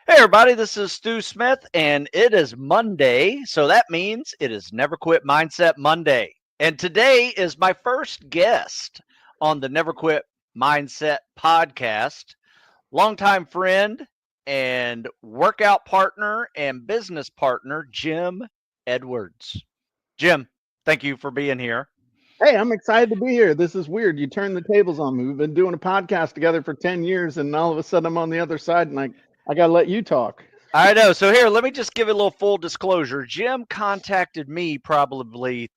Hey, everybody, this is Stu Smith, and it is Monday. So that means it is Never Quit Mindset Monday. And today is my first guest on the Never Quit Mindset podcast. Longtime friend and workout partner and business partner, Jim Edwards. Jim, thank you for being here. Hey, I'm excited to be here. This is weird. You turn the tables on me. We've been doing a podcast together for 10 years, and all of a sudden I'm on the other side, and I got to let you talk. I know. So here, let me just give you a little full disclosure. Jim contacted me probably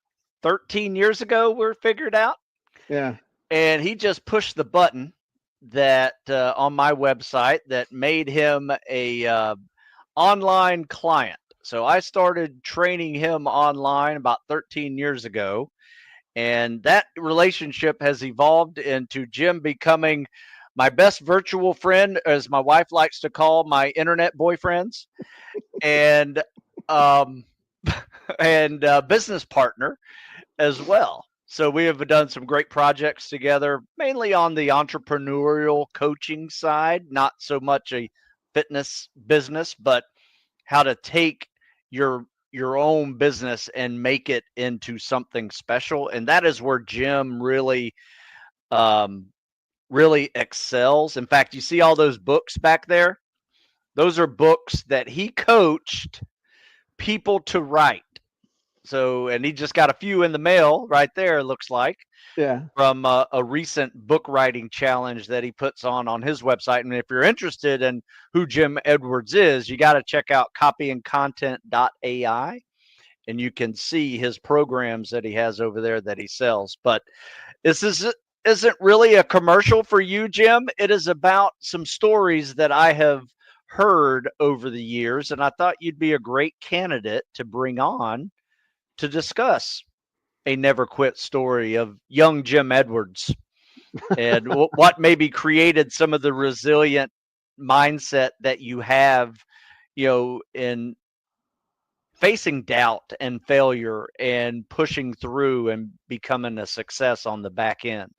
13 years ago. We're figured out. Yeah. And he just pushed the button that on my website that made him a online client. So I started training him online about 13 years ago, and that relationship has evolved into Jim becoming my best virtual friend, as my wife likes to call my internet boyfriends, and um, business partner as well. So we have done some great projects together, mainly on the entrepreneurial coaching side, not so much a fitness business, but how to take your own business and make it into something special. And that is where Jim um, really excels. In fact, you see all those books back there? Those are books that he coached people to write. So, and he just got a few in the mail right there, it looks like, Yeah. from a recent book writing challenge that he puts on his website. And if you're interested in who Jim Edwards is, you got to check out copyandcontent.ai, and you can see his programs that he has over there that he sells. But isn't really a commercial for you, Jim. It is about some stories that I have heard over the years, and I thought you'd be a great candidate to bring on to discuss a never quit story of young Jim Edwards and what maybe created some of the resilient mindset that you have, in facing doubt and failure and pushing through and becoming a success on the back end.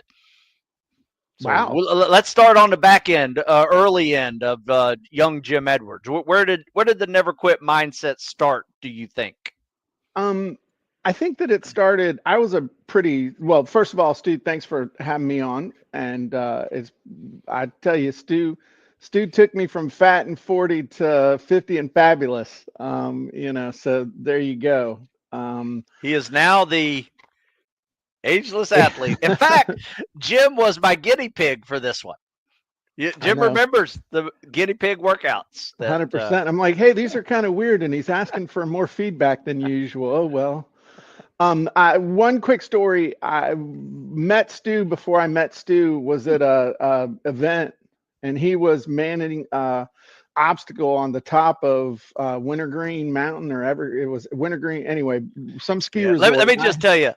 So Wow. let's start on the back end, early end of young Jim Edwards. Where did the never quit mindset start? Do you think? Um, I think that it started. I was a pretty well. First of all, Stu, thanks for having me on. And it's I tell you, Stu took me from fat and 40 to 50 and fabulous. So there you go. Um, He is now the ageless athlete. In fact, Jim was my guinea pig for this one. I Jim know. remembers the guinea pig workouts that 100%. I'm like, hey, these are kind of weird, and he's asking for more feedback than usual. Oh well. One quick story. I met Stu before I met Stu was at a event, and he was managing obstacle on the top of Wintergreen Mountain, or ever it was Wintergreen. Anyway, some ski yeah. Let resort. me just tell you,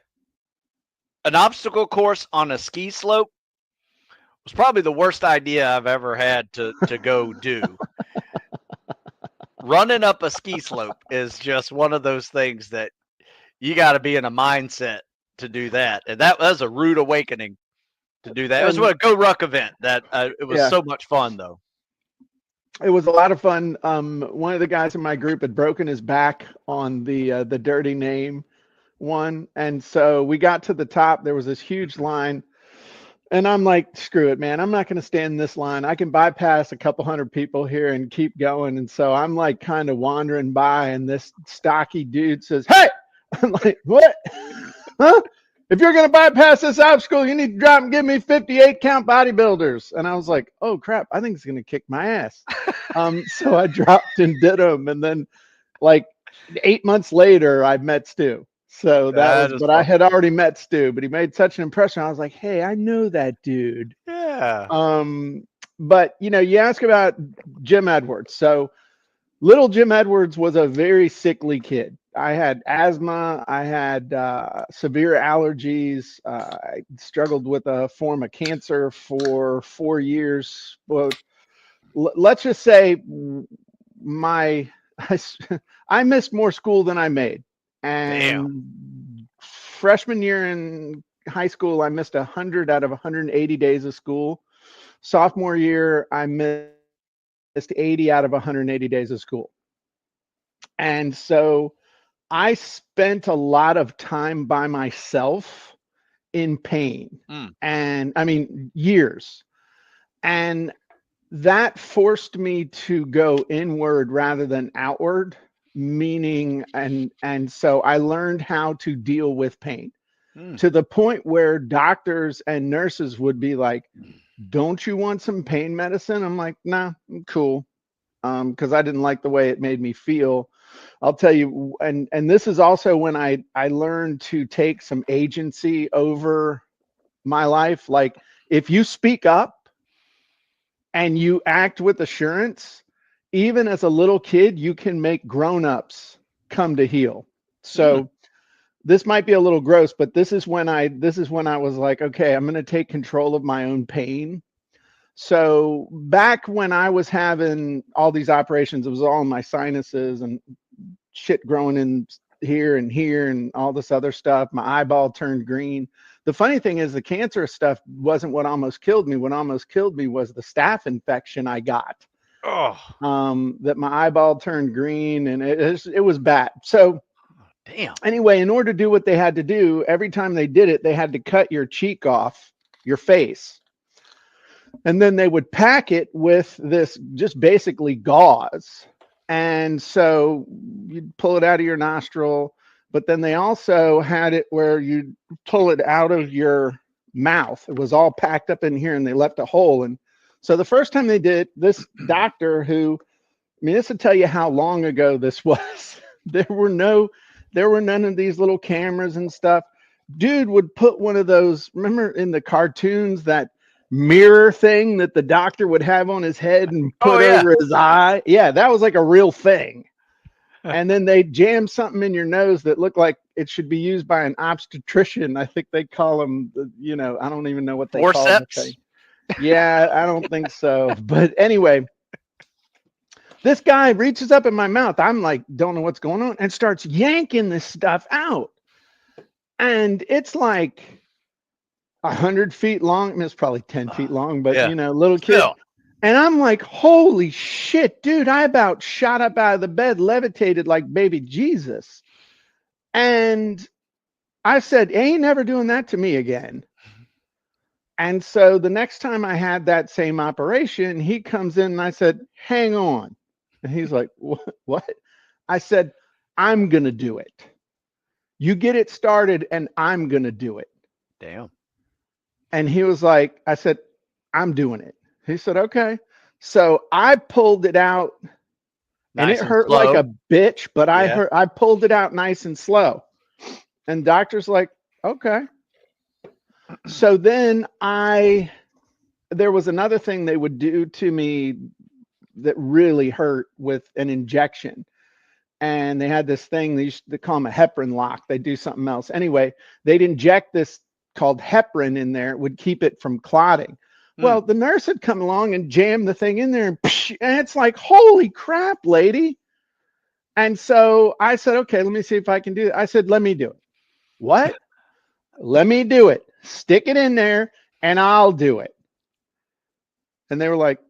an obstacle course on a ski slope was probably the worst idea I've ever had to go do. Running up a ski slope is just one of those things that you got to be in a mindset to do that, and that was a rude awakening to do that. It was And what a Go Ruck event that it was yeah, so much fun though. it was a lot of fun. One of the guys in my group had broken his back on the Dirty Name one, and so we got to the top. There was this huge line. And I'm like, screw it, man. I'm not going to stand in this line. I can bypass a couple hundred people here and keep going. And so I'm like kind of wandering by, and this stocky dude says, hey, I'm like, what? Huh? If you're going to bypass this obstacle, you need to drop and give me 58 count bodybuilders. And I was like, oh, crap. I think it's going to kick my ass. So I dropped and did them. And then, like, 8 months later, I met Stu. So that That was, is but I fun. had already met Stu, but he made such an impression. I was like, hey, I know that dude. Yeah. Um, but you ask about Jim Edwards. So little Jim Edwards was a very sickly kid. I had asthma. I had severe allergies. I struggled with a form of cancer for 4 years. Well, let's just say my I, I missed more school than I made. Damn. And freshman year in high school, I missed 100 out of 180 days of school. Sophomore year, I missed missed 80 out of 180 days of school. And so I spent a lot of time by myself in pain. Mm. And I mean, years. And that forced me to go inward rather than outward, meaning, and so I learned how to deal with pain to the point where doctors and nurses would be like, don't you want some pain medicine? I'm like, nah, I'm cool. Because I didn't like the way it made me feel. I'll tell you, and this is also when I learned to take some agency over my life. Like, if you speak up and you act with assurance, even as a little kid, you can make grown-ups come to heel. So this might be a little gross, but this is when I was like, okay, I'm going to take control of my own pain. So back when I was having all these operations, it was all in my sinuses and shit growing in here and all this other stuff. My eyeball turned green. The funny thing is the cancerous stuff wasn't what almost killed me. What almost killed me was the staph infection I got. That my eyeball turned green, and it was bad. So damn. Anyway, in order to do what they had to do, every time they did it, they had to cut your cheek off your face. And then they would pack it with this just basically gauze. And so you'd pull it out of your nostril, but then they also had it where you'd pull it out of your mouth. It was all packed up in here, and they left a hole. And so the first time they did, this doctor who, I mean, this will tell you how long ago this was. There were none of these little cameras and stuff. Dude would put one of those, remember in the cartoons, that mirror thing that the doctor would have on his head and put over his eye? Yeah, that was like a real thing. And then they jam something in your nose that looked like it should be used by an obstetrician. I think they call them, I don't even know what they call them. Yeah, I don't think so. But anyway, this guy reaches up in my mouth. I'm like, don't know what's going on, and starts yanking this stuff out. And it's like 100 feet long. I mean, it's probably 10 feet long, but little kid. Still. And I'm like, holy shit, dude, I about shot up out of the bed, levitated like baby Jesus. And I said, ain't never doing that to me again. And so the next time I had that same operation, he comes in and I said, hang on. And he's like, what? I said, I'm going to do it. You get it started and I'm going to do it. Damn. And he was like, I said, I'm doing it. He said, okay. So I pulled it out and it hurt like a bitch, but I pulled it out nice and slow. And doctor's like, okay. So then there was another thing they would do to me that really hurt with an injection. And they had this thing, they call them a heparin lock. They do something else. Anyway, they'd inject this called heparin in there. It would keep it from clotting. Well, the nurse had come along and jammed the thing in there, and it's like, holy crap, lady. And so I said, okay, let me see if I can do it. I said, let me do it. What? Let me do it. Stick it in there and I'll do it. And they were like,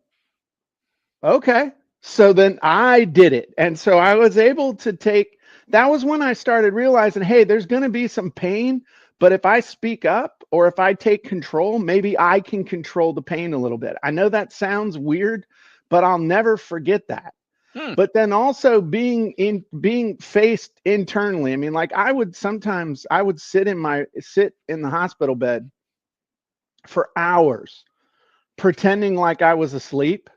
okay. So then I did it. And so I was able to that was when I started realizing, hey, there's going to be some pain, but if I speak up or if I take control, maybe I can control the pain a little bit. I know that sounds weird, but I'll never forget that. But then also being faced internally. I mean, like I would sit in the hospital bed for hours pretending like I was asleep,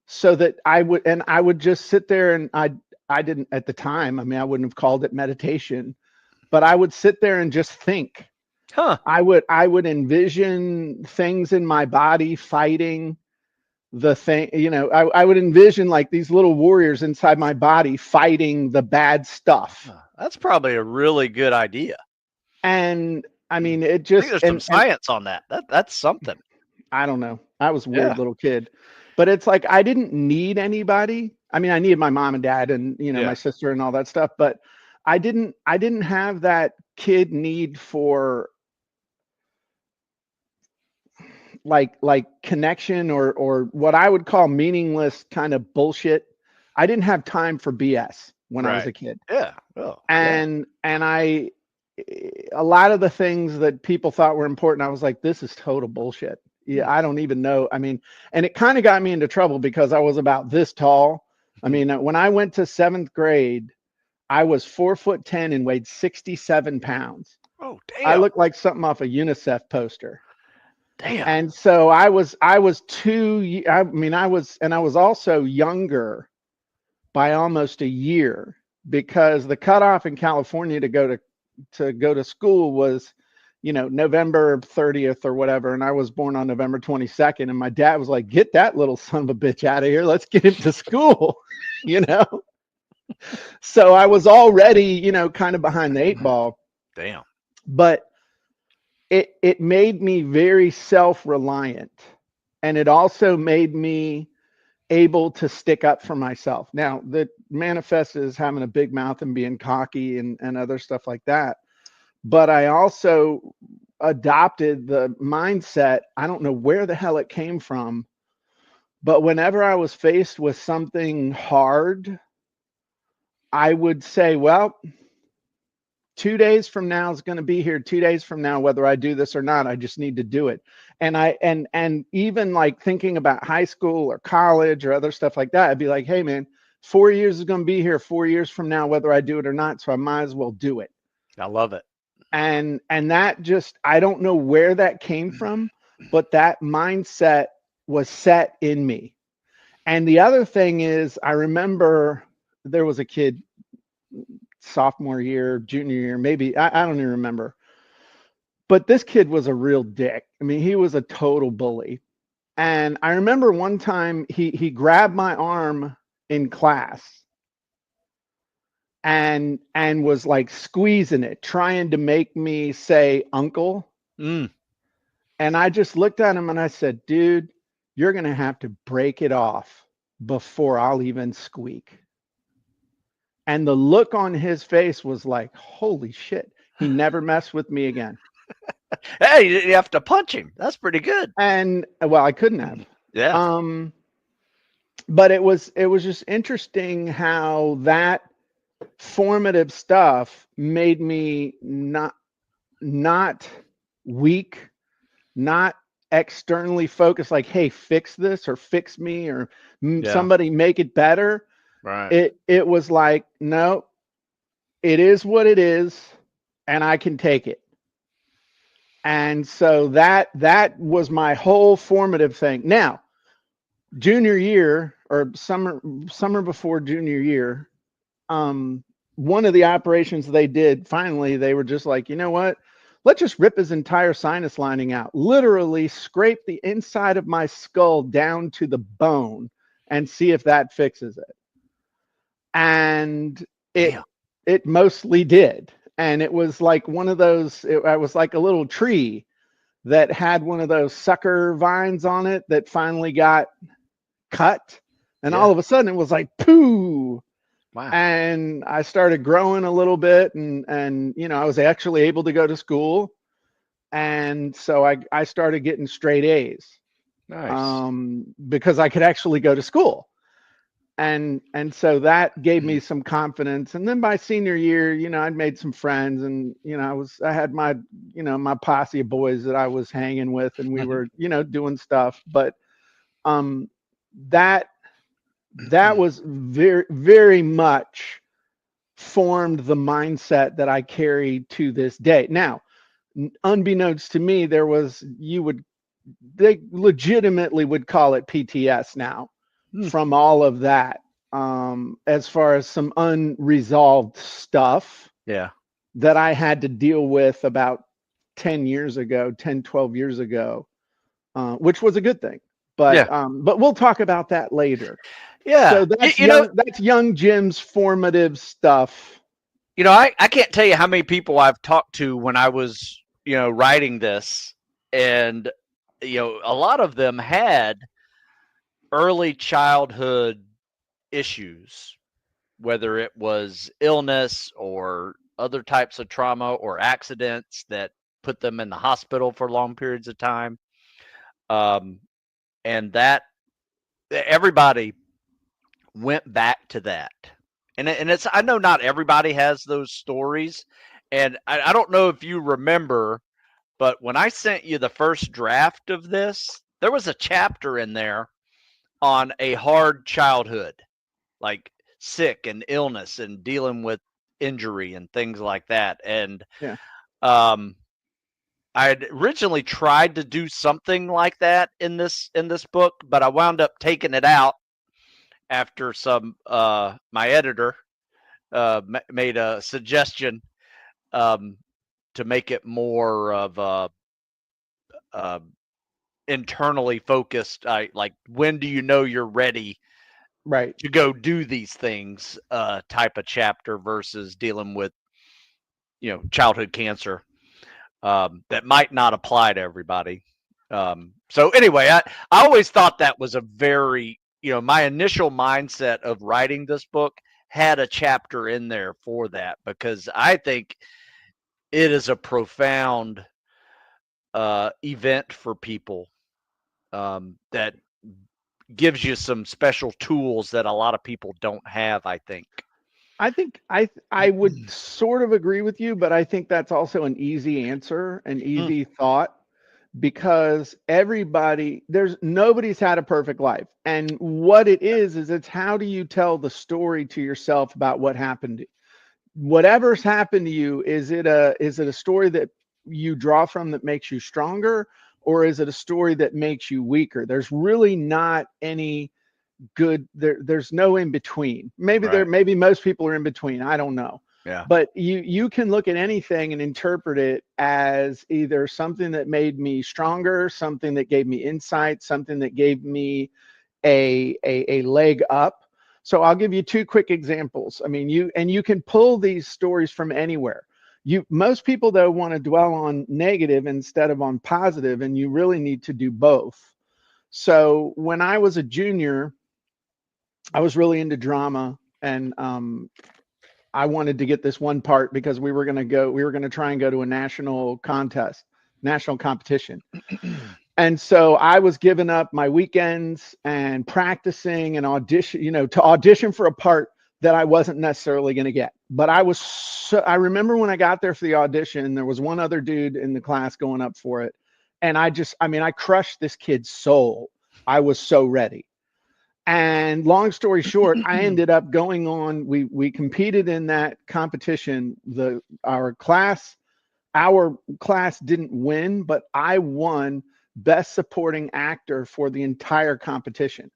so that I would just sit there, and I didn't at the time. I mean, I wouldn't have called it meditation, but I would sit there and just think. I would envision things in my body fighting the thing. I would envision like these little warriors inside my body fighting the bad stuff. That's probably a really good idea. And I mean, it just, I think there's some science on that. That's something. I don't know. I was a weird little kid, but it's like, I didn't need anybody. I mean, I needed my mom and dad and, my sister and all that stuff, but I didn't have that kid need for, like connection or what I would call meaningless kind of bullshit. I didn't have time for BS when I was Right. a kid. Yeah. Well, yeah. And a lot of the things that people thought were important, I was like, this is total bullshit. Yeah, I don't even know. I mean, and it kind of got me into trouble because I was about this tall. I mean, when I went to 7th grade, I was 4'10" and weighed 67 pounds. Oh, I damn. looked like something off a UNICEF poster. Damn. And so I was I mean, I was also younger by almost a year because the cutoff in California to go to school was, November 30th or whatever, and I was born on November 22nd, and my dad was like, "Get that little son of a bitch out of here. Let's get him to school." you know. So I was already, kind of behind the 8 ball, Damn. but it made me very self-reliant, and it also made me able to stick up for myself. Now, that manifests as having a big mouth and being cocky and other stuff like that. But I also adopted the mindset. I don't know where the hell it came from, but whenever I was faced with something hard, I would say, well, 2 days from now is going to be here. 2 days from now, whether I do this or not, I just need to do it. And even like thinking about high school or college or other stuff like that, I'd be like, hey man, 4 years is going to be here 4 years from now, whether I do it or not. So I might as well do it. I love it. And that just, I don't know where that came from, but that mindset was set in me. And the other thing is, I remember there was a kid sophomore year, junior year, maybe, I don't even remember. But this kid was a real dick. I mean, he was a total bully. And I remember one time he grabbed my arm in class and was like squeezing it, trying to make me say uncle. Mm. And I just looked at him and I said, dude, you're going to have to break it off before I'll even squeak. And the look on his face was like, holy shit. He never messed with me again. Hey, you have to punch him. That's pretty good. And well, I couldn't have. Yeah. But it was just interesting how that formative stuff made me not weak, not externally focused, like, hey, fix this or fix me or somebody make it better. Right. It was like, no, it is what it is, and I can take it. And so that was my whole formative thing. Now, junior year or summer before junior year, one of the operations they did, finally, they were just like, you know what? Let's just rip his entire sinus lining out. Literally scrape the inside of my skull down to the bone and see if that fixes it. And it mostly did. And it was like one of those, I was like a little tree that had one of those sucker vines on it that finally got cut. And all of a sudden it was like, poo. Wow. And I started growing a little bit and I was actually able to go to school. And so I started getting straight A's. Nice. Because I could actually go to school. And so that gave me some confidence. And then by senior year, I'd made some friends and, I had my, my posse of boys that I was hanging with and we were, doing stuff. But that was very, very much formed the mindset that I carry to this day. Now, unbeknownst to me, they legitimately would call it PTS now from all of that, as far as some unresolved stuff that I had to deal with about 12 years ago, which was a good thing. But we'll talk about that later. Yeah. So that's young Jim's formative stuff. I can't tell you how many people I've talked to when I was, writing this, and a lot of them had early childhood issues, whether it was illness or other types of trauma or accidents that put them in the hospital for long periods of time. And that everybody went back to that. And it's, I know not everybody has those stories. And I don't know if you remember, but when I sent you the first draft of this, there was a chapter in there on a hard childhood, like sick and illness and dealing with injury and things like that. And Yeah. I had originally tried to do something like that in this book, but I wound up taking it out after some my editor made a suggestion to make it more of a internally focused. Like, when do you know you're ready Right. to go do these things type of chapter versus dealing with, childhood cancer that might not apply to everybody. So anyway, I always thought that was a very, my initial mindset of writing this book had a chapter in there for that, because I think it is a profound event for people that gives you some special tools that a lot of people don't have, I think. I think I would sort of agree with you, but I think that's also an easy answer, an easy thought, because nobody's had a perfect life. And what it is it's how do you tell the story to yourself about what happened? Whatever's happened to you, is it a story that you draw from that makes you stronger, or is it a story that makes you weaker? There's really not any good there's no in between. Maybe Right. maybe most people are in between, I don't know. Yeah. But you can look at anything and interpret it as either something that made me stronger, something that gave me insight, something that gave me a leg up. So I'll give you two quick examples. I mean, you can pull these stories from anywhere. Most people though want to dwell on negative instead of on positive, and you really need to do both. So when I was a junior, I was really into drama, and I wanted to get this one part because we were going to try and go to a national competition. And so I was giving up my weekends and practicing and to audition for a part that I wasn't necessarily going to get. But I remember when I got there for the audition, there was one other dude in the class going up for it. And I crushed this kid's soul. I was so ready. And long story short, I ended up going on. We competed in that competition. Our class didn't win, but I won Best Supporting Actor for the entire competition.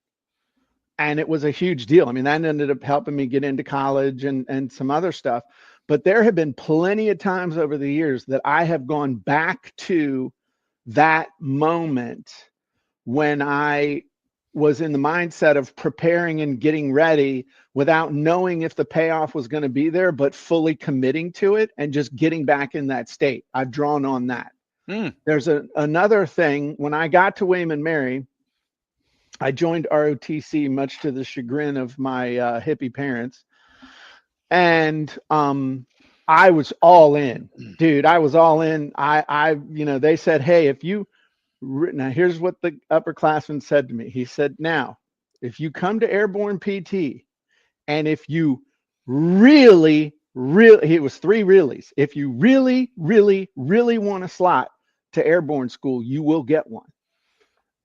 And it was a huge deal. I mean, that ended up helping me get into college and some other stuff. But there have been plenty of times over the years that I have gone back to that moment when I was in the mindset of preparing and getting ready without knowing if the payoff was going to be there, but fully committing to it and just getting back in that state. I've drawn on that. There's another thing. When I got to William and Mary, I joined ROTC, much to the chagrin of my hippie parents. And I was all in, dude. I was all in. They said, hey, now here's what the upperclassman said to me. He said, now, if you come to Airborne PT, and if you really, it was 3 reallys. If you really, really, really want a slot to Airborne school, you will get one.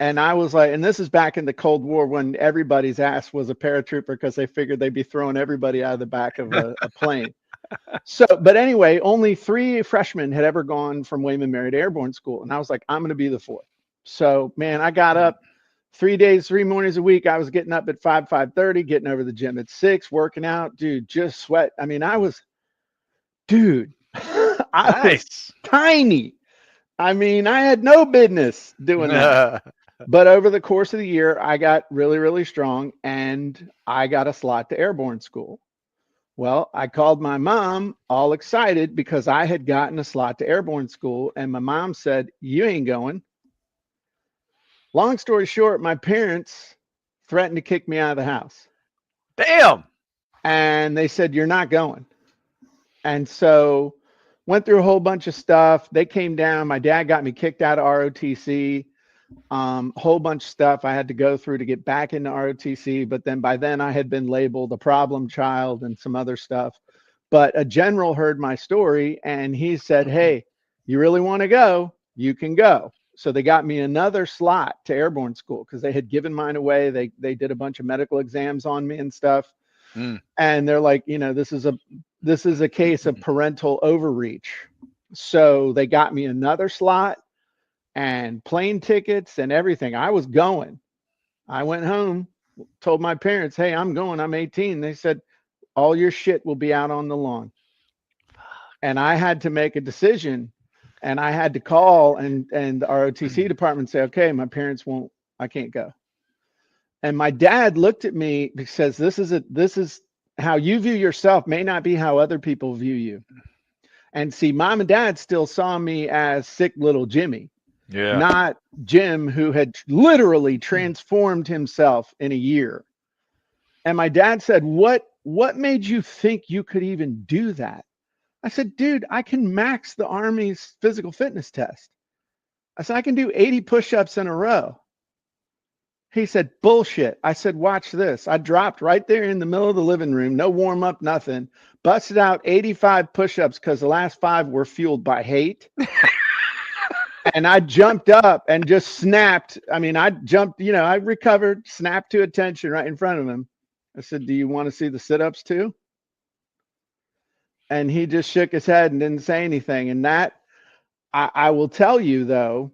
And I was like, and this is back in the Cold War when everybody's ass was a paratrooper because they figured they'd be throwing everybody out of the back of a plane. So, but anyway, only 3 freshmen had ever gone from William and Mary to Airborne school. And I was like, I'm going to be the 4th. So, man, I got up 3 mornings a week. I was getting up at 5:30, getting over the gym at 6, working out, dude, just sweat. I mean, I was tiny. I mean, I had no business doing that. But over the course of the year, I got really, really strong, and I got a slot to Airborne school. Well, I called my mom all excited because I had gotten a slot to Airborne school, and my mom said, you ain't going. Long story short, my parents threatened to kick me out of the house. Damn. And they said, you're not going. And so went through a whole bunch of stuff. They came down. My dad got me kicked out of ROTC. whole bunch of stuff I had to go through to get back into ROTC. But then by then I had been labeled a problem child and some other stuff. But a general heard my story and he said, "Hey, you really want to go? You can go." So they got me another slot to airborne school because they had given mine away. They did a bunch of medical exams on me and stuff. And they're like, this is a case of parental overreach. So they got me another slot and plane tickets and everything. I was going. I went home, told my parents, "Hey, I'm going. I'm 18." They said, "All your shit will be out on the lawn." And I had to make a decision, and I had to call and the ROTC department say, "Okay, my parents won't, I can't go." And my dad looked at me because this is how you view yourself may not be how other people view you. And see, mom and dad still saw me as sick little Jimmy, not Jim, who had literally transformed himself in a year. And my dad said, what made you think you could even do that? I said, "Dude, I can max the Army's physical fitness test." I said, "I can do 80 push-ups in a row." He said, "Bullshit." I said, "Watch this." I dropped right there in the middle of the living room, no warm up, nothing, busted out 85 push-ups because the last 5 were fueled by hate. And I jumped up and just snapped. I mean, I jumped, I recovered, snapped to attention right in front of him. I said, "Do you want to see the sit-ups too?" And he just shook his head and didn't say anything. And that, I will tell you though,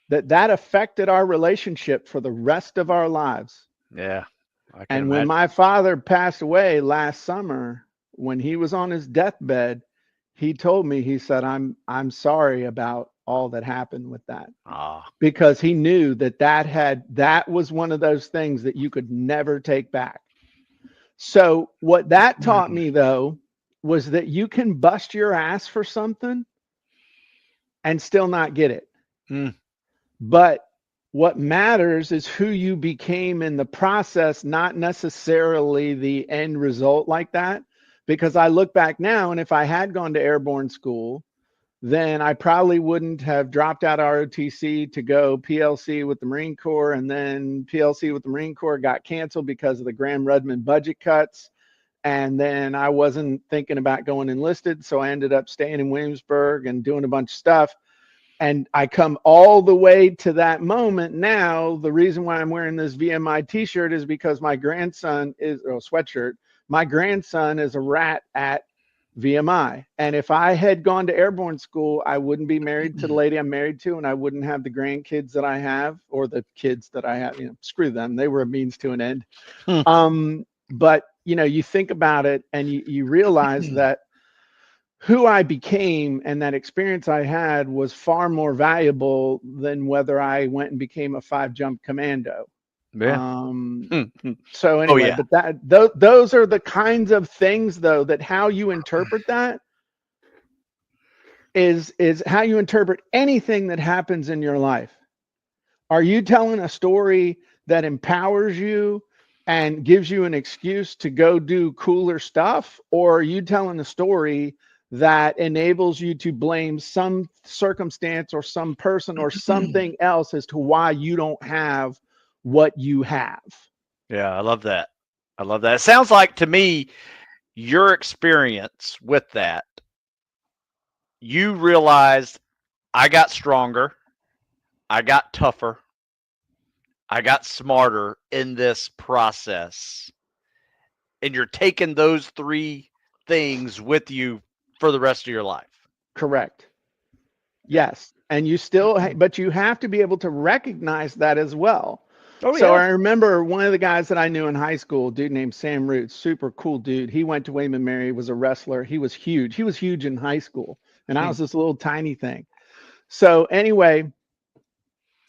that affected our relationship for the rest of our lives. Yeah. And when my father passed away last summer, when he was on his deathbed, he told me, he said, I'm sorry about all that happened with that. Because he knew that was one of those things that you could never take back. So what that taught me though, was that you can bust your ass for something and still not get it. But what matters is who you became in the process, not necessarily the end result like that. Because I look back now, and if I had gone to airborne school, then I probably wouldn't have dropped out of ROTC to go PLC with the Marine Corps. And then PLC with the Marine Corps got canceled because of the Graham-Rudman budget cuts. And then I wasn't thinking about going enlisted. So I ended up staying in Williamsburg and doing a bunch of stuff. And I come all the way to that moment now. The reason why I'm wearing this VMI t-shirt is because my grandson sweatshirt. My grandson is a rat at VMI. And if I had gone to airborne school, I wouldn't be married to the lady I'm married to, and I wouldn't have the grandkids that I have, or the kids that I have. Screw them. They were a means to an end. But you think about it and you realize that who I became and that experience I had was far more valuable than whether I went and became a 5-jump commando. So anyway, but those are the kinds of things though, that how you interpret that is how you interpret anything that happens in your life. Are you telling a story that empowers you and gives you an excuse to go do cooler stuff? Or are you telling a story that enables you to blame some circumstance or some person or something else as to why you don't have what you have? Yeah, I love that. I love that. It sounds like to me, your experience with that, you realized I got stronger, I got tougher, I got smarter in this process. And you're taking those 3 things with you for the rest of your life. Correct. Yes. And you still, but you have to be able to recognize that as well. So I remember one of the guys that I knew in high school, a dude named Sam Roots, super cool dude. He went to William & Mary, was a wrestler. He was huge. He was huge in high school. And I was this little tiny thing. So anyway,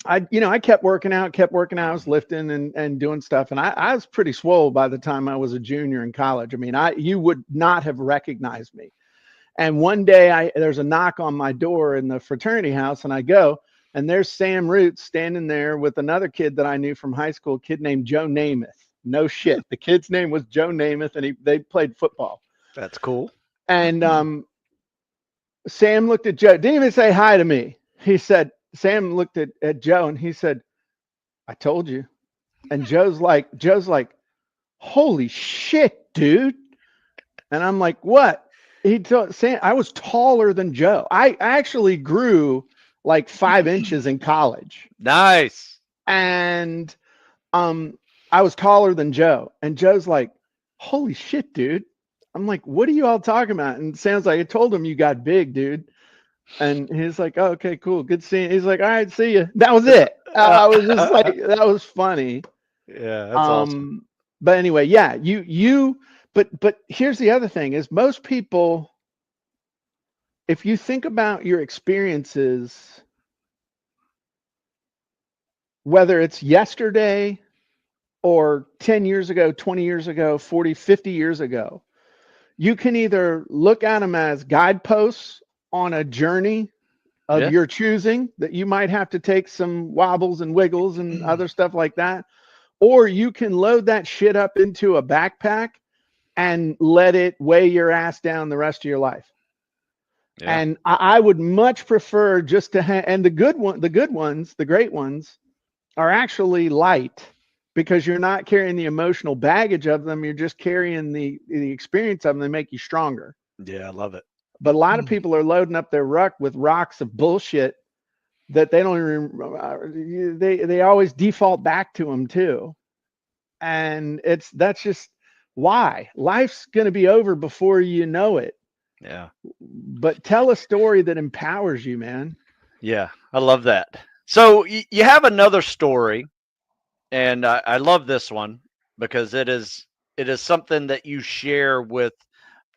I kept working out. I was lifting and doing stuff. And I was pretty swole by the time I was a junior in college. I mean, you would not have recognized me. And one day there's a knock on my door in the fraternity house, and I go, and there's Sam Roots standing there with another kid that I knew from high school, a kid named Joe Namath. No shit. The kid's name was Joe Namath, and they played football. That's cool. And Sam looked at Joe, didn't even say hi to me. He said, Sam looked at Joe and he said, I told you. And Joe's like, holy shit, dude. And I'm like, what? He told Sam, I was taller than Joe. I actually grew like 5 inches in college. Nice. And I was taller than Joe. And Joe's like, holy shit, dude. I'm like, what are you all talking about? And Sam's like, I told him you got big, dude. And he's like, oh, okay, cool. Good seeing you. He's like, all right, see you. That was it. I was just like, that was funny. Yeah, that's awesome. But anyway, yeah, but here's the other thing is most people, if you think about your experiences, whether it's yesterday or 10 years ago, 20 years ago, 40, 50 years ago, you can either look at them as guideposts on a journey of your choosing that you might have to take some wobbles and wiggles and other stuff like that, or you can load that shit up into a backpack and let it weigh your ass down the rest of your life. Yeah. And I would much prefer just to and the good ones, the great ones are actually light because you're not carrying the emotional baggage of them. You're just carrying the experience of them. They make you stronger. Yeah, I love it. But a lot of people are loading up their ruck with rocks of bullshit that they don't even, they always default back to them too. And that's just why life's going to be over before you know it. Yeah. But tell a story that empowers you, man. Yeah, I love that. So you have another story, and I love this one because it is something that you share with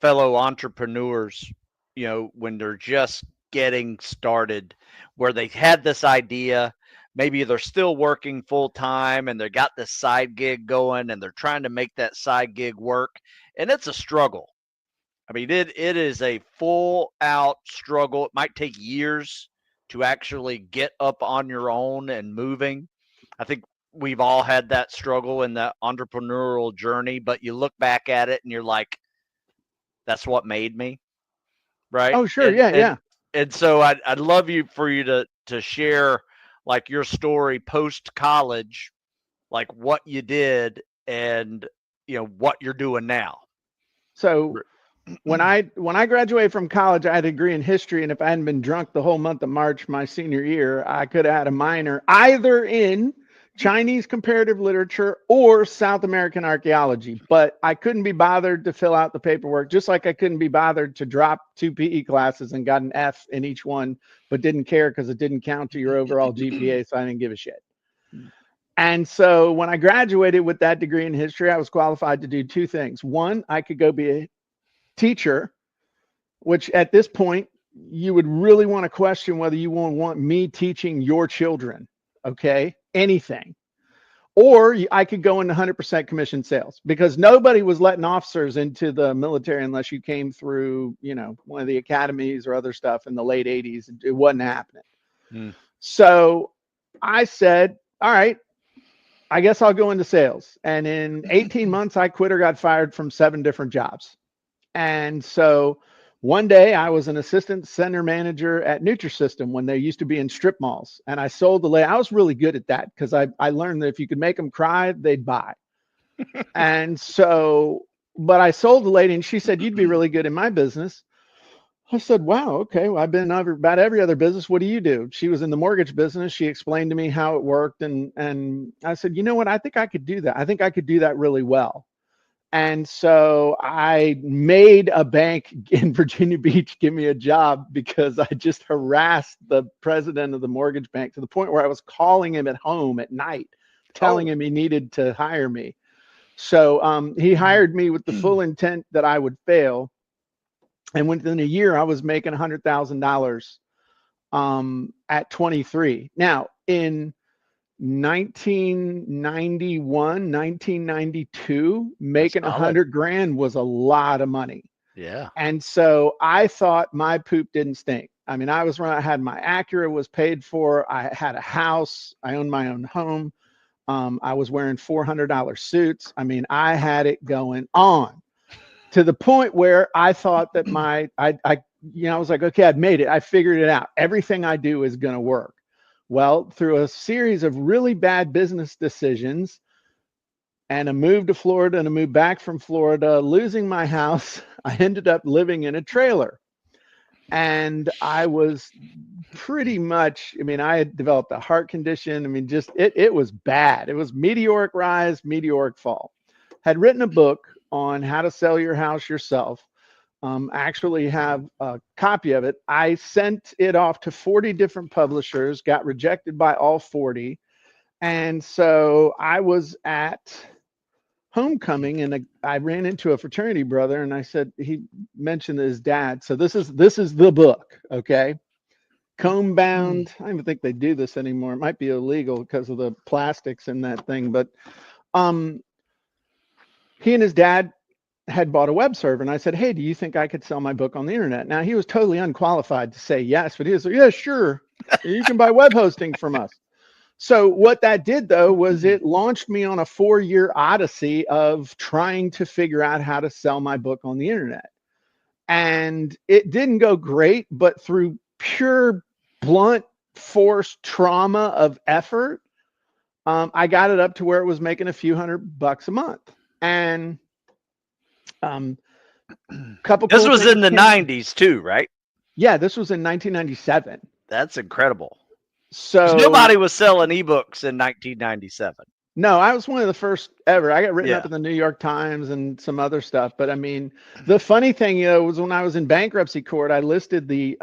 fellow entrepreneurs, when they're just getting started, where they had this idea, maybe they're still working full time and they got this side gig going and they're trying to make that side gig work, and it's a struggle. I mean, it is a full out struggle. It might take years to actually get up on your own and moving. I think we've all had that struggle in that entrepreneurial journey, but you look back at it and you're like, that's what made me. Right. Oh, sure. Yeah. And so I'd love for you to share like your story post college, like what you did and, what you're doing now. So when I graduated from college, I had a degree in history. And if I hadn't been drunk the whole month of March, my senior year, I could have had a minor either in Chinese comparative literature or South American archaeology, but I couldn't be bothered to fill out the paperwork, just like I couldn't be bothered to drop 2 PE classes and got an F in each one, but didn't care because it didn't count to your overall GPA, so I didn't give a shit. And so when I graduated with that degree in history, I was qualified to do 2 things. One, I could go be a teacher, which at this point, you would really want to question whether you want me teaching your children, okay? Anything. Or I could go into 100% commission sales because nobody was letting officers into the military unless you came through, one of the academies or other stuff in the late 80s. It wasn't happening. So I said, all right, I guess I'll go into sales. And in 18 months, I quit or got fired from 7 different jobs. And so one day I was an assistant center manager at Nutrisystem when they used to be in strip malls. And I sold the lady. I was really good at that because I learned that if you could make them cry, they'd buy. And so, but I sold the lady and she said, you'd be really good in my business. I said, wow, okay. Well, I've been in about every other business. What do you do? She was in the mortgage business. She explained to me how it worked. And I said, you know what? I think I could do that. I think I could do that really well. And so I made a bank in Virginia Beach give me a job because I just harassed the president of the mortgage bank to the point where I was calling him at home at night, telling him he needed to hire me. So he hired me with the full intent that I would fail. And within a year, I was making $100,000 at 23. Now, in 1991, 1992, making $100,000 was a lot of money. Yeah. And so I thought my poop didn't stink. I mean, I had my Acura was paid for. I had a house. I owned my own home. I was wearing $400 suits. I mean, I had it going on to the point where I thought that I was like, okay, I've made it. I figured it out. Everything I do is going to work. Well, through a series of really bad business decisions and a move to Florida and a move back from Florida, losing my house, I ended up living in a trailer. And I was pretty much, I mean, I had developed a heart condition. I mean, just it was bad. It was meteoric rise, meteoric fall. Had written a book on how to sell your house yourself. Actually have a copy of it. I sent it off to 40 different publishers, got rejected by all 40. And so I was at homecoming and I ran into a fraternity brother and I said, he mentioned his dad. So this is the book. Okay. Comb bound. I don't even think they do this anymore. It might be illegal because of the plastics in that thing, but he and his dad had bought a web server and I said, hey, do you think I could sell my book on the internet? Now he was totally unqualified to say yes, but he was like, yeah, sure. You can buy web hosting from us. So what that did though, was it launched me on a 4-year odyssey of trying to figure out how to sell my book on the internet. And it didn't go great, but through pure blunt force trauma of effort, I got it up to where it was making a few $100 a month. And couple This cool was in the things 90s too, right? Yeah, this was in 1997. That's incredible. So Nobody was selling ebooks in 1997. No, I was one of the first ever. I got written Yeah. up in the New York Times and some other stuff. But I mean, the funny thing, was when I was in bankruptcy court, I listed the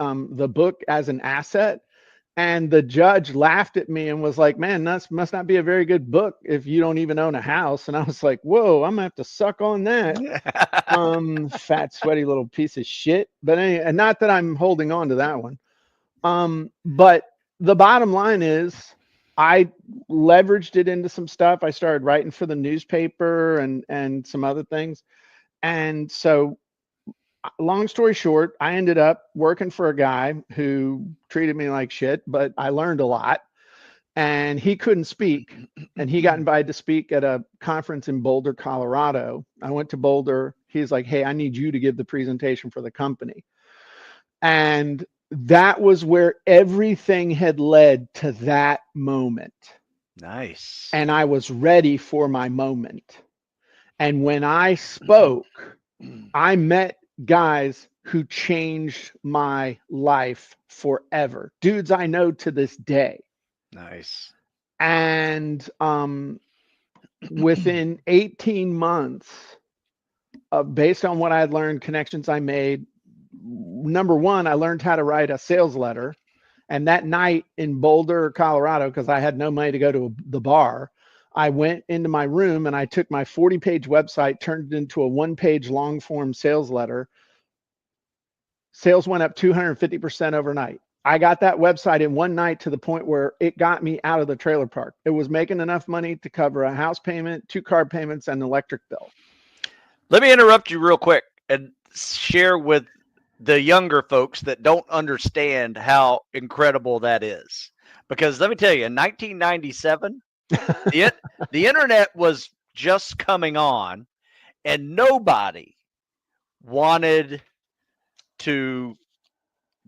book as an asset, and the judge laughed at me and was like, "Man, that must not be a very good book if you don't even own a house." And I was like, "Whoa, I'm gonna have to suck on that." Fat, sweaty little piece of shit. But anyway, and not that I'm holding on to that one. But the bottom line is, I leveraged it into some stuff. I started writing for the newspaper and some other things. And so, long story short, I ended up working for a guy who treated me like shit, but I learned a lot. And he couldn't speak, and he got invited to speak at a conference in Boulder, Colorado. I went to Boulder. He's like, "Hey, I need you to give the presentation for the company." And that was where everything had led to that moment. Nice. And I was ready for my moment. And when I spoke, I met guys who changed my life forever. Dudes I know to this day. Nice. And within 18 months, based on what I had learned, connections I made, number one, I learned how to write a sales letter. And that night in Boulder, Colorado, because I had no money to go to the bar, I went into my room and I took my 40-page website, turned it into a 1-page long form sales letter. Sales went up 250% overnight. I got that website in one night to the point where it got me out of the trailer park. It was making enough money to cover a house payment, 2 car payments, and an electric bill. Let me interrupt you real quick and share with the younger folks that don't understand how incredible that is. Because let me tell you, in 1997, the internet was just coming on, and nobody wanted to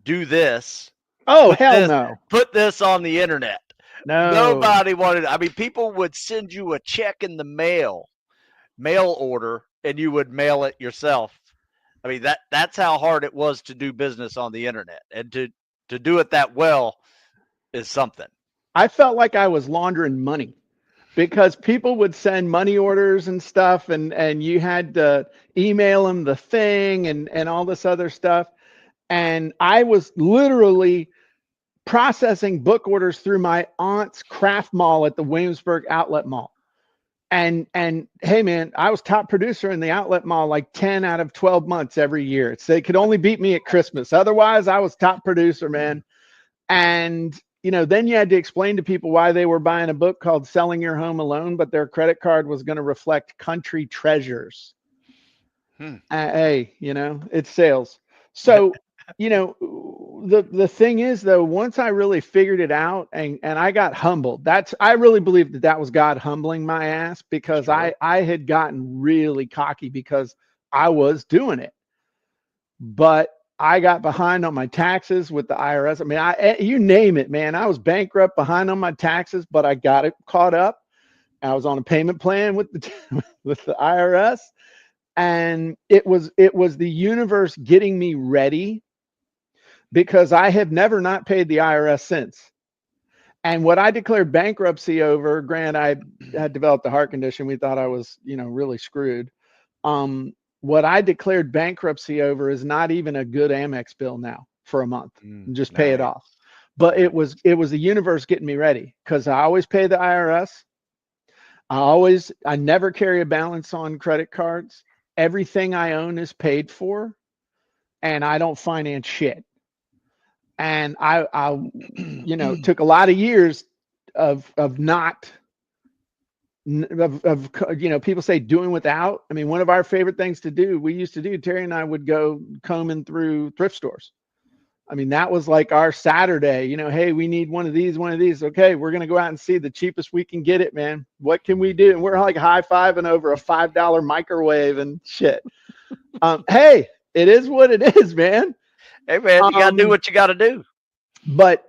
do this. Oh, hell no. Put this on the internet. No. Nobody wanted. I mean, people would send you a check in the mail order, and you would mail it yourself. I mean, that's how hard it was to do business on the internet, and to do it that well is something. I felt like I was laundering money, because people would send money orders and stuff, and you had to email them the thing and all this other stuff. And I was literally processing book orders through my aunt's craft mall at the Williamsburg Outlet Mall. And hey, man, I was top producer in the outlet mall like 10 out of 12 months every year. They could only beat me at Christmas. Otherwise, I was top producer, man. And, then you had to explain to people why they were buying a book called Selling Your Home Alone, but their credit card was going to reflect Country Treasures. Hey, it's sales. So, the thing is, though, once I really figured it out and I got humbled, I really believe that was God humbling my ass, because Sure. I had gotten really cocky because I was doing it. But I got behind on my taxes with the IRS. I mean, you name it, man. I was bankrupt, behind on my taxes, but I got it caught up. I was on a payment plan with the with the IRS, and it was the universe getting me ready, because I have never not paid the IRS since. And what I declared bankruptcy over, Grant, I had developed a heart condition. We thought I was, really screwed. What I declared bankruptcy over is not even a good Amex bill now for a month, and just pay it off. But it was the universe getting me ready, because I always pay the IRS. I never carry a balance on credit cards. Everything I own is paid for, and I don't finance shit. And I took a lot of years of not people say doing without. I mean, one of our favorite things to do, Terry and I would go combing through thrift stores. I mean, that was like our Saturday, hey, we need one of these. Okay, we're going to go out and see the cheapest we can get it, man. What can we do? And we're like high-fiving over a $5 microwave and shit. Hey, it is what it is, man. Hey, man, you got to do what you got to do. But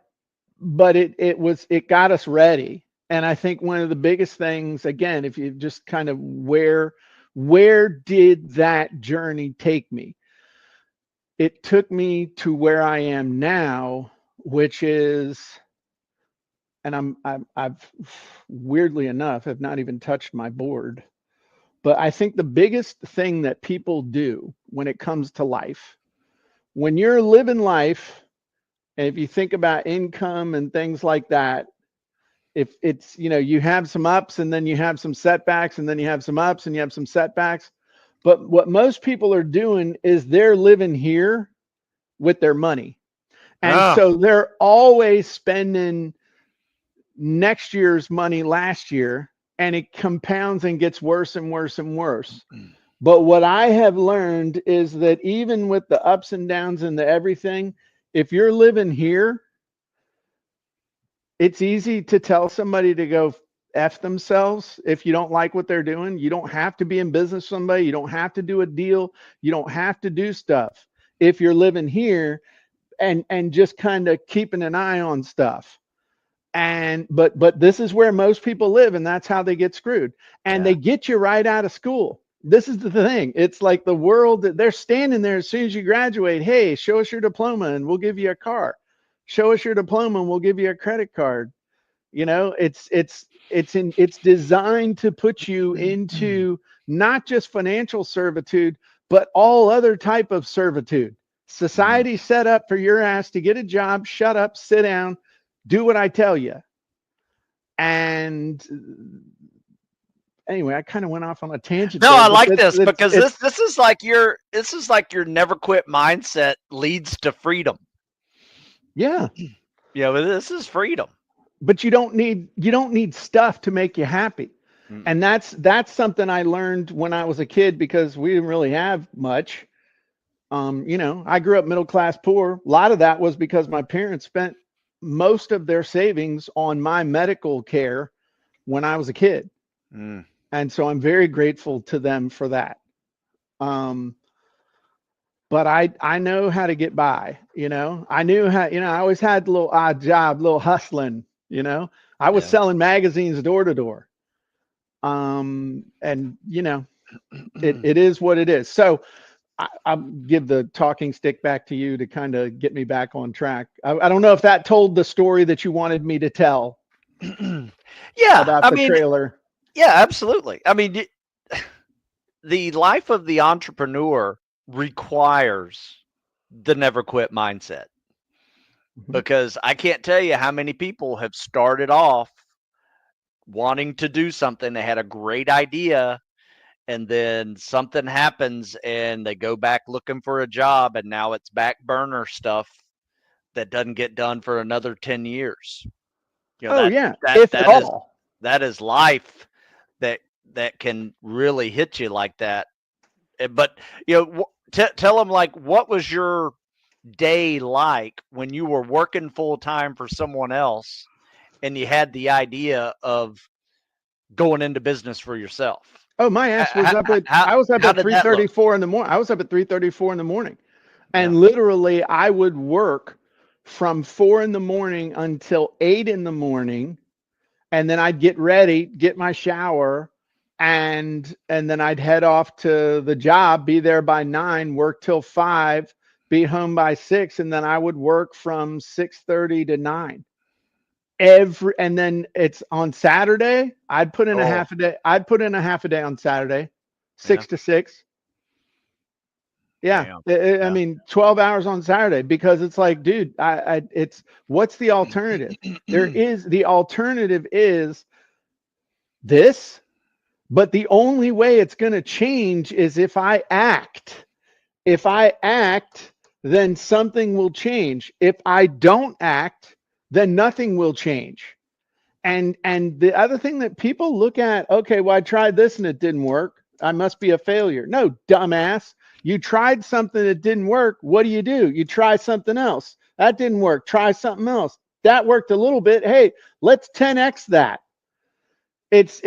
it got us ready. And I think one of the biggest things, again, if you just kind of where did that journey take me? It took me to where I am now, which is, and I've weirdly enough have not even touched my board, but I think the biggest thing that people do when it comes to life, when you're living life, and if you think about income and things like that, if it's, you have some ups and then you have some setbacks and then you have some ups and you have some setbacks. But what most people are doing is they're living here with their money. And so they're always spending next year's money last year, and it compounds and gets worse and worse and worse. But what I have learned is that even with the ups and downs and the everything, if you're living here, it's easy to tell somebody to go F themselves if you don't like what they're doing. You don't have to be in business with somebody. You don't have to do a deal. You don't have to do stuff if you're living here and just kind of keeping an eye on stuff. But this is where most people live, and that's how they get screwed. And they get you right out of school. This is the thing. It's like the world that they're standing there as soon as you graduate. Hey, show us your diploma and we'll give you a car. Show us your diploma and we'll give you a credit card. It's designed to put you into not just financial servitude, but all other type of servitude. Society set up for your ass to get a job, shut up, sit down, do what I tell you. And anyway, I kind of went off on a tangent. No, I like this because this is like your never quit mindset leads to freedom. Yeah. This is freedom. But you don't need stuff to make you happy. And that's something I learned when I was a kid, because we didn't really have much. I grew up middle class poor. A lot of that was because my parents spent most of their savings on my medical care when I was a kid. And so I'm very grateful to them for that. But I know how to get by, I knew how, I always had a little odd job, little hustling, I was selling magazines door to door. And it is what it is. So I'll give the talking stick back to you to kind of get me back on track. I don't know if that told the story that you wanted me to tell. About the trailer. Yeah, absolutely. I mean, the life of the entrepreneur requires the never quit mindset, because I can't tell you how many people have started off wanting to do something. They had a great idea, and then something happens and they go back looking for a job, and now it's back burner stuff that doesn't get done for another 10 years. That is life that can really hit you like that. But tell them, like, what was your day like when you were working full time for someone else and you had the idea of going into business for yourself? Oh, my ass was up at I was up at 3:34 in the morning. I was up at 3:34 in the morning. And literally I would work from 4 in the morning until 8 in the morning. And then I'd get ready, get my shower, and then I'd head off to the job, be there by 9, work till 5, be home by 6, and then I would work from 6:30 to 9. And then it's on Saturday, I'd put in a half a day. I'd put in a half a day on Saturday, 6 to 6. Yeah. I mean, 12 hours on Saturday, because it's like, dude, it's what's the alternative? The alternative is this, but the only way it's going to change is if I act. If I act, then something will change. If I don't act, then nothing will change. And the other thing that people look at, okay, well, I tried this and it didn't work, I must be a failure. No, dumbass. You tried something that didn't work. What do? You try something else. That didn't work. Try something else. That worked a little bit. Hey, let's 10x that. It's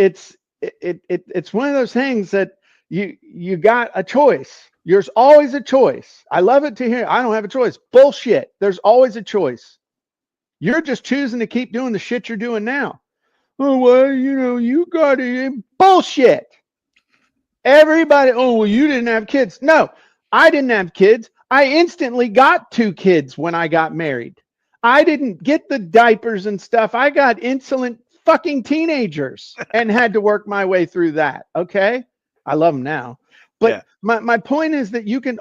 one of those things that you got a choice. There's always a choice. I love it to hear, I don't have a choice. Bullshit. There's always a choice. You're just choosing to keep doing the shit you're doing now. Oh, well, you got it. Bullshit. Everybody, oh, well, you didn't have kids. No, I didn't have kids. I instantly got 2 kids when I got married. I didn't get the diapers and stuff. I got insolent fucking teenagers and had to work my way through that. Okay. I love them now. But my point is that you can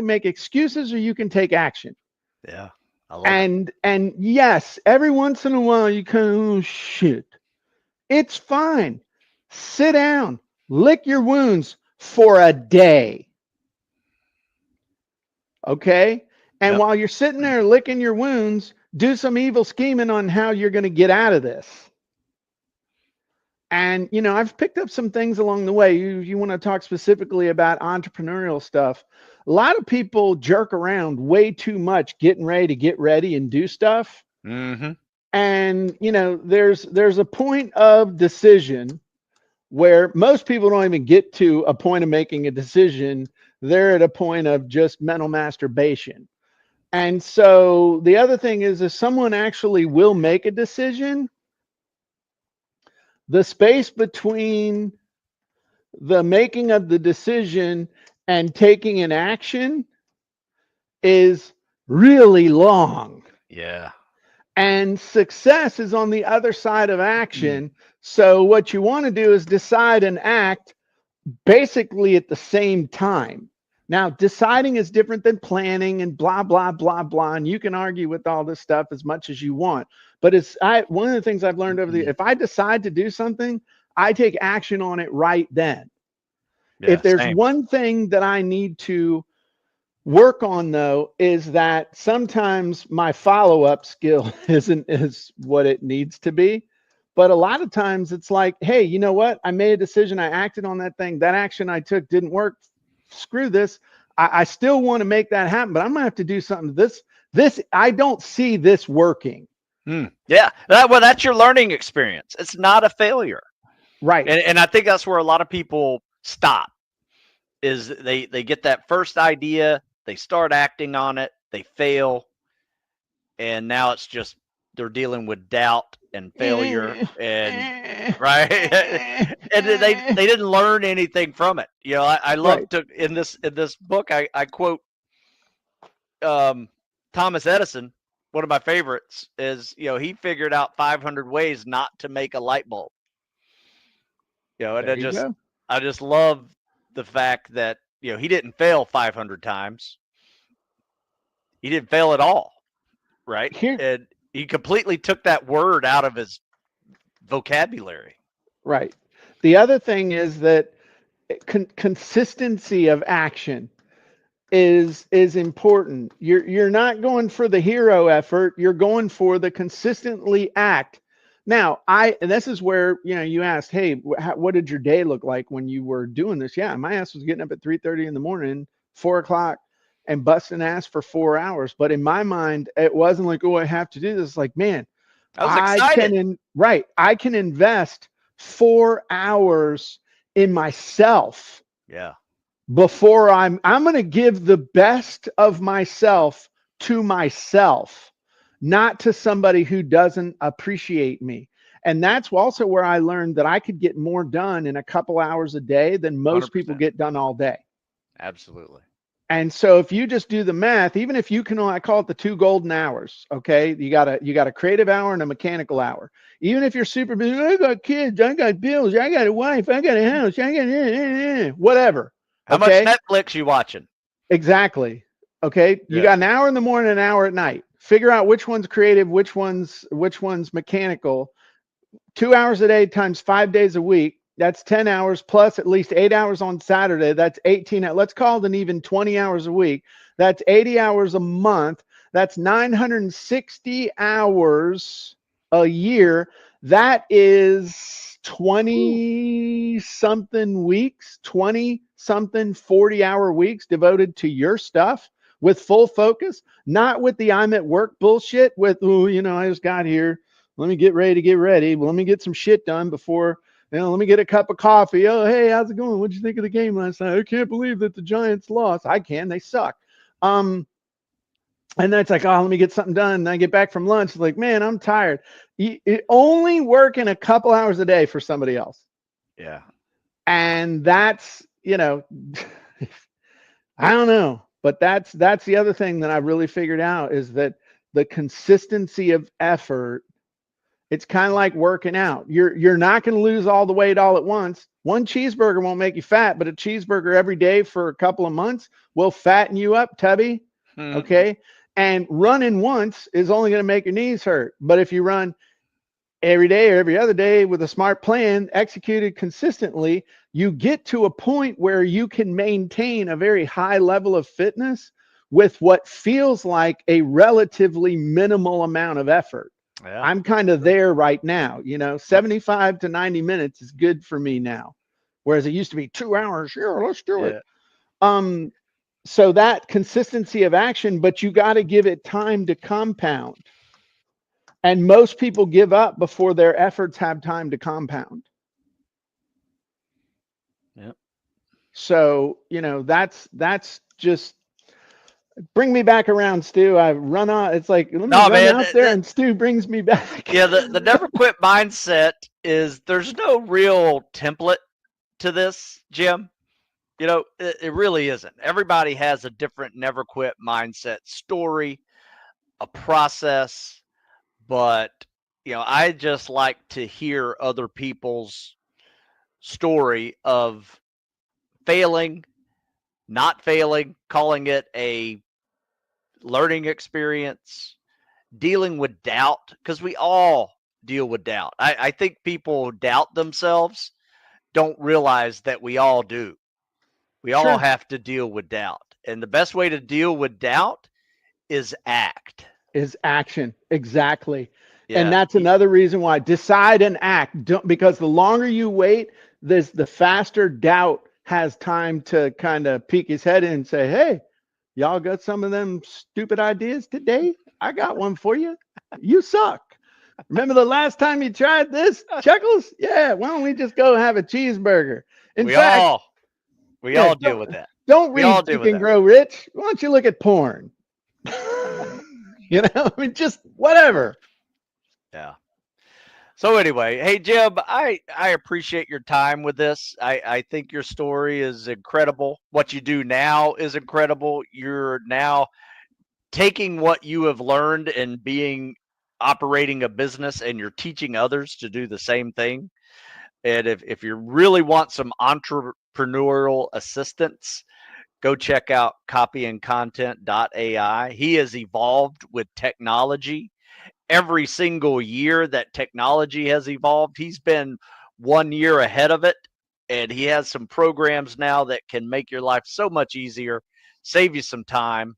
make excuses or you can take action. Yeah. I love it. And yes, every once in a while you kind of, oh shit. It's fine. Sit down. Lick your wounds for a day. Okay? And while you're sitting there licking your wounds, do some evil scheming on how you're going to get out of this. And, I've picked up some things along the way. You want to talk specifically about entrepreneurial stuff. A lot of people jerk around way too much getting ready to get ready and do stuff. Mm-hmm. And, there's a point of decision where most people don't even get to a point of making a decision. They're at a point of just mental masturbation. And so the other thing is, if someone actually will make a decision, the space between the making of the decision and taking an action is really long. Yeah. And success is on the other side of action. So what you want to do is decide and act basically at the same time. Now, deciding is different than planning and blah, blah, blah, blah. And you can argue with all this stuff as much as you want. But one of the things I've learned if I decide to do something, I take action on it right then. Yeah, if there's one thing that I need to work on, though, is that sometimes my follow-up skill isn't as what it needs to be. But a lot of times it's like, hey, you know what? I made a decision. I acted on that thing. That action I took didn't work. Screw this. I still want to make that happen, but I'm going to have to do something. This, I don't see this working. Yeah. That's your learning experience. It's not a failure. Right. And I think that's where a lot of people stop, is they get that first idea, they start acting on it, they fail, and now it's just they're dealing with doubt and failure and right. And they didn't learn anything from it. I love to in this book I quote Thomas Edison. One of my favorites is, he figured out 500 ways not to make a light bulb. And I just love the fact that, he didn't fail 500 times. He didn't fail at all. Right. And he completely took that word out of his vocabulary. Right. The other thing is that consistency of action is important. You're not going for the hero effort. You're going for the consistently act. Now, and this is where, you asked, hey, what did your day look like when you were doing this? Yeah, my ass was getting up at 3:30 in the morning, 4 o'clock, and busting ass for 4 hours. But in my mind, it wasn't like, oh, I have to do this. It's like, man, I can invest 4 hours in myself. Yeah. before I'm going to give the best of myself to myself, not to somebody who doesn't appreciate me. And that's also where I learned that I could get more done in a couple hours a day than most people 100%. get done all day. Absolutely. And so if you just do the math, even if you can, I call it the 2 golden hours. Okay. You got a creative hour and a mechanical hour. Even if you're super busy, I got kids, I got bills, I got a wife, I got a house, I got whatever. How much Okay. Netflix you watching? Exactly. Okay. You Yeah. got an hour in the morning, an hour at night. Figure out which one's creative, which one's mechanical. 2 hours a day times 5 days a week. That's 10 hours plus at least 8 hours on Saturday. That's 18. Let's call it an even 20 hours a week. That's 80 hours a month. That's 960 hours a year. That is 20 something weeks, 20 something 40-hour weeks devoted to your stuff with full focus, not with the I'm at work bullshit with, oh, I just got here. Let me get ready to get ready. Well, let me get some shit done before, let me get a cup of coffee. Oh, hey, how's it going? What'd you think of the game last night? I can't believe that the Giants lost. I can. They suck. And then it's like, oh, let me get something done. And I get back from lunch. It's like, man, I'm tired. Only working a couple hours a day for somebody else. Yeah. And that's, I don't know. But that's the other thing that I really figured out is that the consistency of effort. It's kind of like working out. You're not going to lose all the weight all at once. One cheeseburger won't make you fat, but a cheeseburger every day for a couple of months will fatten you up, Tubby. Okay. And running once is only going to make your knees hurt. But if you run every day or every other day with a smart plan executed consistently, you get to a point where you can maintain a very high level of fitness with what feels like a relatively minimal amount of effort. Yeah. I'm kind of there right now, 75 to 90 minutes is good for me now. Whereas it used to be 2 hours. Sure, let's do it. So that consistency of action, but you got to give it time to compound. And most people give up before their efforts have time to compound. Yep. So, that's just bring me back around, Stu. I run out. It's like, let me run out there and Stu brings me back. Yeah. The never quit mindset is there's no real template to this, Jim. It really isn't. Everybody has a different never quit mindset story, a process, but I just like to hear other people's story of failing, not failing, calling it a learning experience, dealing with doubt, because we all deal with doubt. I think people doubt themselves, don't realize that we all do. We all have to deal with doubt. And the best way to deal with doubt is act. Is action. Exactly. Yeah. And that's another reason why decide and act. Because the longer you wait, the faster doubt has time to kind of peek his head in and say, hey, y'all got some of them stupid ideas today? I got one for you. You suck. Remember the last time you tried this, Chuckles? Yeah, why don't we just go have a cheeseburger? In fact, we all deal with that. Don't read Think and Grow Rich. Why don't you look at porn? Just whatever. Yeah. So anyway, hey Jim, I appreciate your time with this. I think your story is incredible. What you do now is incredible. You're now taking what you have learned and operating a business, and you're teaching others to do the same thing. And if you really want some entrepreneurial assistance, go check out copyandcontent.ai. He has evolved with technology. Every single year that technology has evolved, he's been 1 year ahead of it. And he has some programs now that can make your life so much easier, save you some time,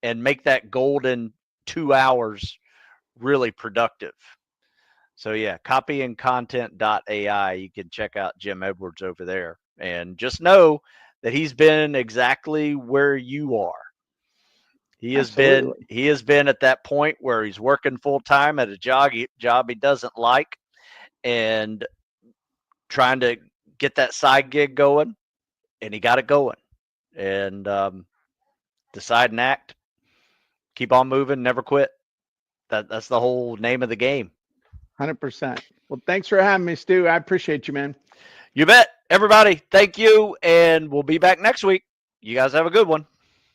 and make that golden 2 hours really productive. So yeah, copyandcontent.ai. You can check out Jim Edwards over there. And just know that he's been exactly where you are. He has been at that point where he's working full time at a job he doesn't like and trying to get that side gig going, and he got it going. and decide and act. Keep on moving, never quit. That's the whole name of the game. 100%. Well, thanks for having me, Stu. I appreciate you, man. You bet. Everybody, thank you, and we'll be back next week. You guys have a good one.